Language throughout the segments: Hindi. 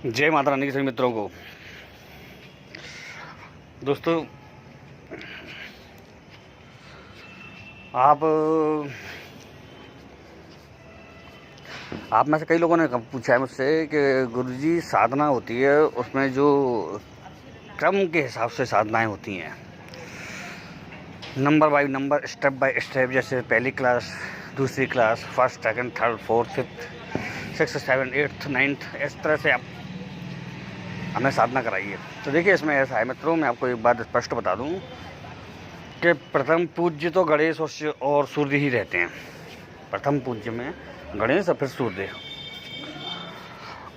जय माता रानी के सभी मित्रों को। दोस्तों, आप में से कई लोगों ने पूछा है मुझसे कि गुरुजी साधना होती है, उसमें जो क्रम के हिसाब से साधनाएं होती हैं, number by number, step by step, जैसे पहली क्लास, दूसरी class, first, second, third, fourth, fifth, six, seven, eighth, ninth, इस तरह से आप हमें साधना कराइए। तो देखिए, इसमें ऐसा है मित्रों, मैं आपको एक बात स्पष्ट बता दूं कि प्रथम पूज्य तो गणेश और सूर्य ही रहते हैं। प्रथम पूज्य में गणेश और फिर सूर्य,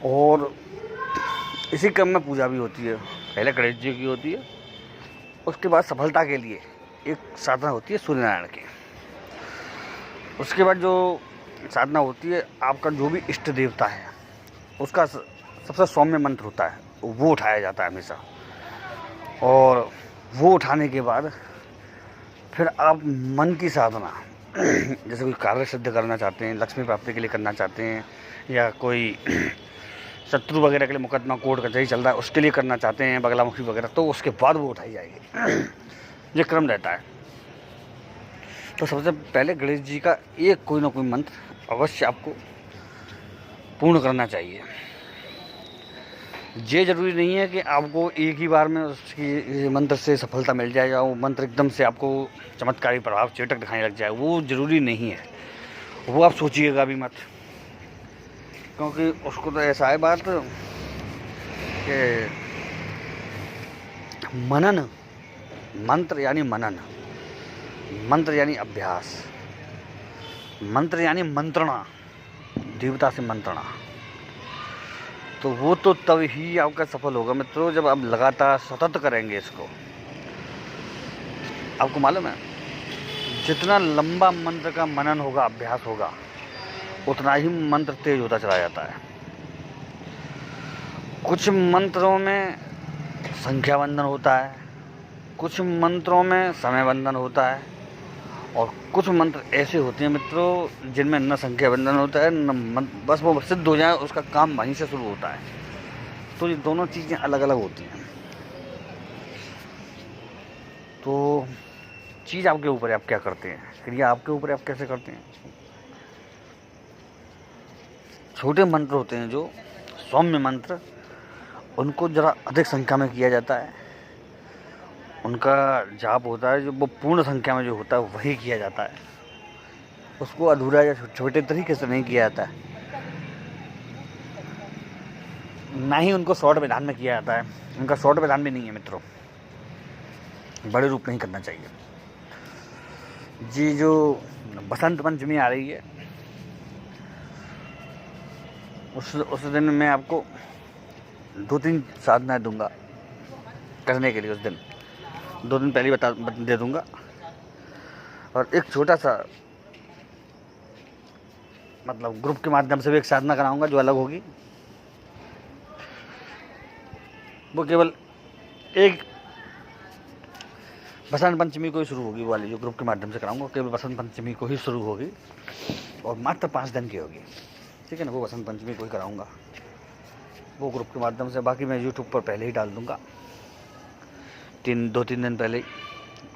और इसी क्रम में पूजा भी होती है। पहले गणेश जी की होती है, उसके बाद सफलता के लिए एक साधना होती है सूर्य नारायण की। उसके बाद जो साधना होती है, आपका जो भी इष्ट देवता है उसका सबसे सौम्य मंत्र होता है, वो उठाया जाता है हमेशा। और वो उठाने के बाद फिर आप मन की साधना जैसे कोई कार्य सिद्ध करना चाहते हैं, लक्ष्मी प्राप्ति के लिए करना चाहते हैं, या कोई शत्रु वगैरह के लिए मुकदमा कोर्ट कचहरी चल रहा है उसके लिए करना चाहते हैं, बगलामुखी वगैरह, तो उसके बाद वो उठाई जाएगी। ये क्रम रहता है। तो सबसे पहले गणेश जी का एक कोई ना कोई मंत्र अवश्य आपको पूर्ण करना चाहिए। ये जरूरी नहीं है कि आपको एक ही बार में उसकी मंत्र से सफलता मिल जाए, या वो मंत्र एकदम से आपको चमत्कारी प्रभाव, चेटक दिखाने लग जाए, वो जरूरी नहीं है। वो आप सोचिएगा भी मत, क्योंकि उसको तो ऐसा है बात कि मनन, मंत्र यानी मनन, मंत्र यानी अभ्यास, मंत्र यानी मंत्रणा, देवता से मंत्रणा। तो वो तो तब ही आपका सफल होगा मित्रों, जब आप लगातार सतत करेंगे इसको। आपको मालूम है, जितना लंबा मंत्र का मनन होगा, अभ्यास होगा, उतना ही मंत्र तेज होता चला जाता है। कुछ मंत्रों में संख्या बंधन होता है, कुछ मंत्रों में समय बंधन होता है, और कुछ मंत्र ऐसे होते हैं मित्रों जिनमें न संख्या बंधन होता है, न बस वो सिद्ध हो जाए, उसका काम वहीं से शुरू होता है। तो ये दोनों चीज़ें अलग अलग होती हैं। तो चीज़ आपके ऊपर है, आप क्या करते हैं, क्रिया आपके ऊपर है, आप कैसे करते हैं। छोटे मंत्र होते हैं जो सौम्य मंत्र, उनको ज़रा अधिक संख्या में किया जाता है। उनका जाप होता है जो वो पूर्ण संख्या में जो होता है वही किया जाता है। उसको अधूरा या छोटे तरीके से नहीं किया जाता है, ना ही उनको शॉर्ट विधान में किया जाता है। उनका शॉर्ट विधान भी नहीं है मित्रों, बड़े रूप नहीं करना चाहिए। जी, जो बसंत पंचमी आ रही है, उस दिन मैं आपको 2-3 साधनाएं दूंगा करने के लिए। उस दिन 2 दिन पहले बता दे दूंगा, और एक छोटा सा मतलब ग्रुप के माध्यम से भी एक साधना कराऊंगा जो अलग होगी। वो केवल एक बसंत पंचमी को ही शुरू होगी, वाली जो ग्रुप के माध्यम से कराऊंगा केवल बसंत पंचमी को ही शुरू होगी, और मात्र 5 दिन की होगी, ठीक है ना। वो बसंत पंचमी को ही कराऊंगा, वो ग्रुप के माध्यम से। बाकी मैं यूट्यूब पर पहले ही डाल दूंगा, 2-3 दिन पहले ही।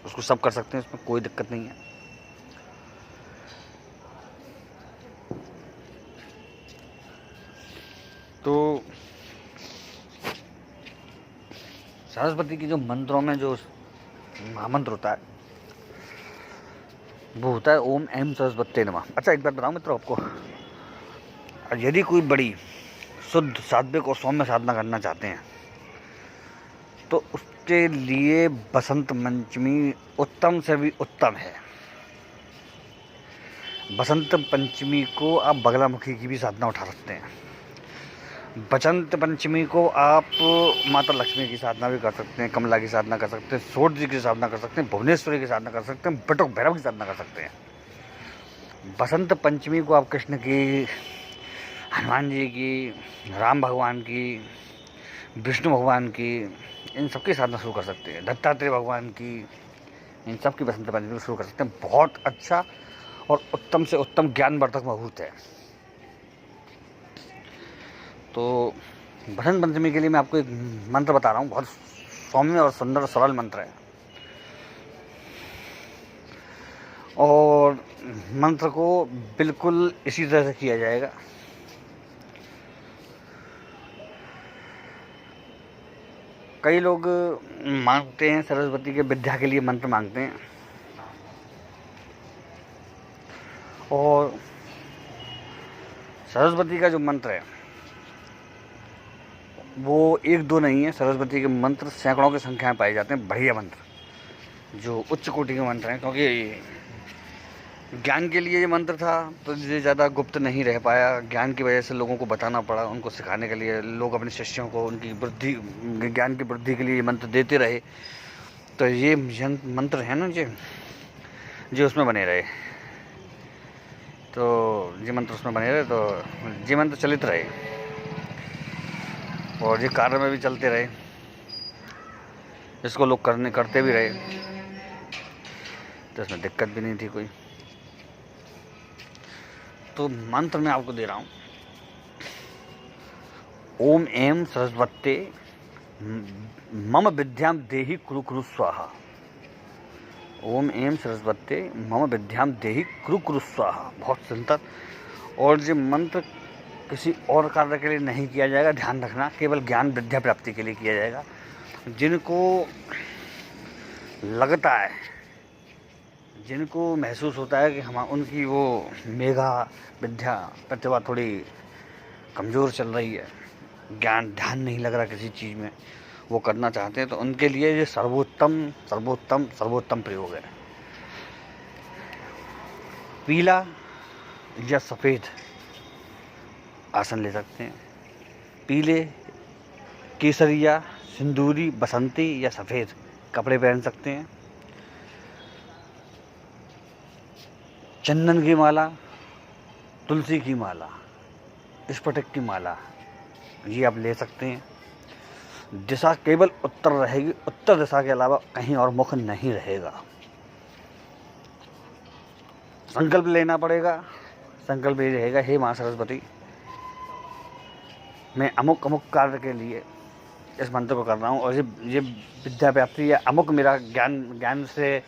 उसको सब कर सकते हैं, इसमें कोई दिक्कत नहीं है। तो सरस्वती की जो मंत्रों में जो महामंत्र होता है वो होता है ओम ऐं सरस्वती नमः। अच्छा, एक बात बताऊं मित्रों आपको, यदि कोई बड़ी शुद्ध, सात्विक और सौम्य साधना करना चाहते हैं तो उसके लिए बसंत पंचमी उत्तम से भी उत्तम है। बसंत पंचमी को आप बगलामुखी की भी साधना उठा सकते हैं। बसंत पंचमी को आप माता लक्ष्मी की साधना भी कर सकते हैं, कमला की साधना कर सकते हैं, सूर्य जी की साधना कर सकते हैं, भुवनेश्वरी की साधना कर सकते हैं, बटुक भैरव की साधना कर सकते हैं। बसंत पंचमी को आप कृष्ण की, हनुमान जी की, राम भगवान की, विष्णु भगवान की, इन सब की साधना शुरू कर सकते हैं। दत्तात्रेय भगवान की, इन सब की बसंत पंचमी शुरू कर सकते हैं। बहुत अच्छा और उत्तम से उत्तम ज्ञानवर्धक मुहूर्त है। तो बसंत पंचमी के लिए मैं आपको एक मंत्र बता रहा हूँ, बहुत सौम्य और सुंदर और सरल मंत्र है। और मंत्र को बिल्कुल इसी तरह से किया जाएगा। कई लोग मांगते हैं, सरस्वती के विद्या के लिए मंत्र मांगते हैं, और सरस्वती का जो मंत्र है वो एक दो नहीं है। सरस्वती के मंत्र सैकड़ों की संख्या में पाए जाते हैं, बढ़िया मंत्र जो उच्च कोटि के मंत्र हैं। क्योंकि ज्ञान के लिए ये मंत्र था तो ये ज़्यादा गुप्त नहीं रह पाया, ज्ञान की वजह से लोगों को बताना पड़ा, उनको सिखाने के लिए लोग अपने शिष्यों को उनकी वृद्धि, ज्ञान की वृद्धि के लिए ये मंत्र देते रहे। तो ये मंत्र है ना जो उसमें बने रहे, तो ये मंत्र उसमें बने रहे, तो ये मंत्र चलित रहे और ये कार्य में भी चलते रहे, इसको लोग करते भी रहे, तो इसमें दिक्कत भी नहीं थी कोई। तो मंत्र मैं आपको दे रहा हूँ, ओम ऐं सरस्वते मम विद्याम देहि कुरु कुरु स्वाहा। ओम ऐं सरस्वते मम विद्याम देहि कुरु कुरु स्वाहा। बहुत सुंदर। और ये मंत्र किसी और कार्य के लिए नहीं किया जाएगा, ध्यान रखना, केवल ज्ञान विद्या प्राप्ति के लिए किया जाएगा। जिनको लगता है, जिनको महसूस होता है कि हम उनकी वो मेघा विद्या प्रतिभा थोड़ी कमज़ोर चल रही है, ज्ञान ध्यान नहीं लग रहा किसी चीज़ में, वो करना चाहते हैं, तो उनके लिए ये सर्वोत्तम सर्वोत्तम सर्वोत्तम प्रयोग है। पीला या सफ़ेद आसन ले सकते हैं। पीले, केसरिया, सिंदूरी, बसंती या सफ़ेद कपड़े पहन सकते हैं। चंदन की माला, तुलसी की माला, स्फटिक की माला, ये आप ले सकते हैं। दिशा केवल उत्तर रहेगी, उत्तर दिशा के अलावा कहीं और मुख नहीं रहेगा। संकल्प लेना पड़ेगा। संकल्प ये रहेगा, हे माँ सरस्वती, मैं अमुक अमुक कार्य के लिए इस मंत्र को कर रहा हूँ, और ये विद्या प्राप्ति या अमुक मेरा ज्ञान से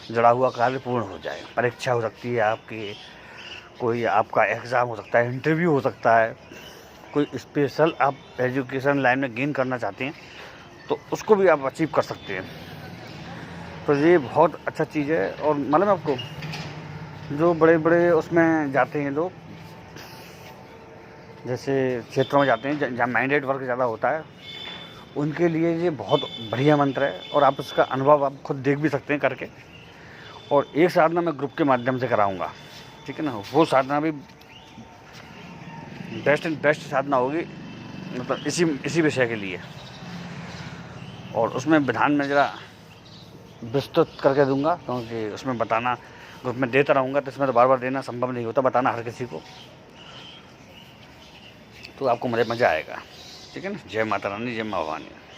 जुड़ा हुआ कार्य पूर्ण हो जाए। परीक्षा हो सकती है आपकी, कोई आपका एग्ज़ाम हो सकता है, इंटरव्यू हो सकता है, कोई स्पेशल आप एजुकेशन लाइन में गेन करना चाहते हैं तो उसको भी आप अचीव कर सकते हैं। तो ये बहुत अच्छा चीज़ है। और मालूम है आपको, जो बड़े बड़े उसमें जाते हैं लोग, जैसे क्षेत्रों में जाते हैं जहाँ माइंडेड वर्क ज़्यादा होता है, उनके लिए ये बहुत बढ़िया मंत्र है। और आप उसका अनुभव आप खुद देख भी सकते हैं करके। और एक साधना मैं ग्रुप के माध्यम से कराऊंगा, ठीक है ना, वो साधना भी बेस्ट साधना होगी, मतलब इसी विषय के लिए। और उसमें विधान में ज़रा विस्तृत करके दूंगा, क्योंकि उसमें बताना ग्रुप में देता रहूँगा, तो इसमें तो बार बार देना संभव नहीं होता, बताना हर किसी को, तो आपको मज़ा आएगा। ठीक है ना। जय माता रानी, जय माँ भवानी।